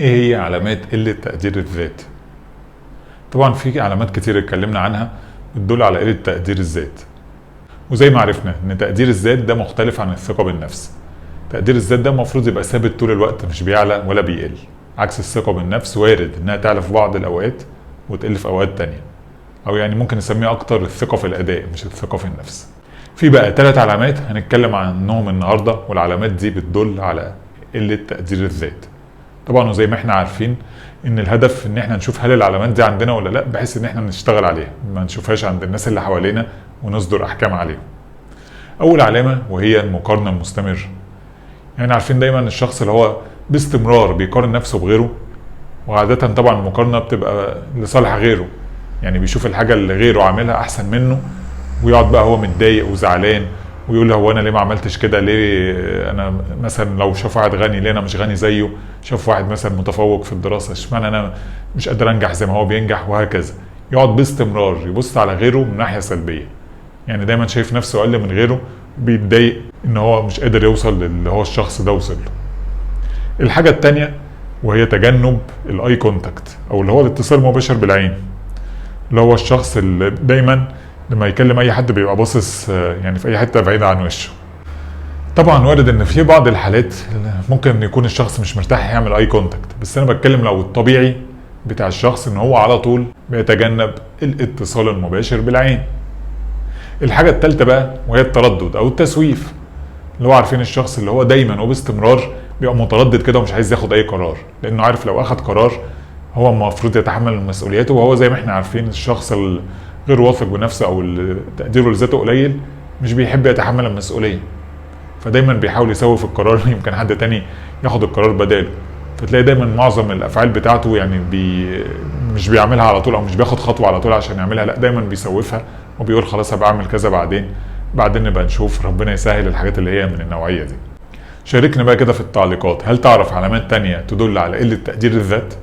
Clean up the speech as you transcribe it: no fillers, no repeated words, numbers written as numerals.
ايه هي علامات قلة تقدير الذات؟ طبعا في علامات كتير اتكلمنا عنها بتدل على قلة تقدير الذات. وزي ما عرفنا ان تقدير الذات ده مختلف عن الثقة بالنفس. تقدير الذات ده المفروض يبقى ثابت طول الوقت، مش بيعلى ولا بيقل، عكس الثقة بالنفس وارد انها تعلى في بعض الاوقات وتقل في اوقات تانية، او يعني ممكن نسميها اكتر الثقة في الاداء مش الثقة في النفس. في بقى 3 علامات هنتكلم عنهم النهاردة، والعلامات دي بتدل على قلة تقدير الذات. طبعا وزي ما احنا عارفين ان الهدف ان احنا نشوف هل العلامات دي عندنا ولا لا، بحيث ان احنا نشتغل عليها، ما نشوفهاش عند الناس اللي حوالينا ونصدر احكام عليهم. اول علامة وهي المقارنة المستمرة. يعني عارفين دايما الشخص اللي هو باستمرار بيقارن نفسه بغيره، وعادة طبعا المقارنة بتبقى لصالح غيره، يعني بيشوف الحاجة اللي غيره عاملها احسن منه ويقعد بقى هو متضايق وزعلان ويقول هو انا ليه ما عملتش كده، ليه انا مثلا لو شاف واحد غني ليه انا مش غني زيه، شاف واحد مثلا متفوق في الدراسه اشمعنى انا مش قادر انجح زي ما هو بينجح، وهكذا. يقعد باستمرار يبص على غيره من ناحيه سلبيه، يعني دايما شايف نفسه اقل من غيره، بيتضايق ان هو مش قادر يوصل للي هو الشخص ده وصل له. الحاجه التانيه وهي تجنب الاي كونتاكت، او اللي هو الاتصال المباشر بالعين، اللي هو الشخص اللي دايما لما يكلم اي حد بيبقى باصص يعني في اي حته بعيده عن وشه. طبعا وارد ان في بعض الحالات ممكن يكون الشخص مش مرتاح يعمل اي كونتاكت، بس انا بتكلم لو الطبيعي بتاع الشخص ان هو على طول بيتجنب الاتصال المباشر بالعين. الحاجه الثالثه بقى وهي التردد او التسويف، اللي هو عارفين الشخص اللي هو دايما وباستمرار بيبقى متردد كده ومش عايز ياخد اي قرار، لانه عارف لو اخد قرار هو المفروض يتحمل مسؤولياته، وهو زي ما احنا عارفين الشخص غير واثق بنفسه او تقديره لذاته قليل مش بيحب يتحمل المسؤوليه، فدايما بيحاول يسوي القرار يمكن حد تاني ياخد القرار بداله. فتلاقي دايما معظم الافعال بتاعته يعني مش بيعملها على طول، او مش بياخد خطوه على طول عشان يعملها، لا دايما بيسوفها وبيقول خلاص هبقى اعمل كذا بعدين نبقى نشوف، ربنا يسهل الحاجات اللي هي من النوعيه دي. شاركنا بقى كده في التعليقات، هل تعرف علامات تانية تدل على قله تقدير الذات؟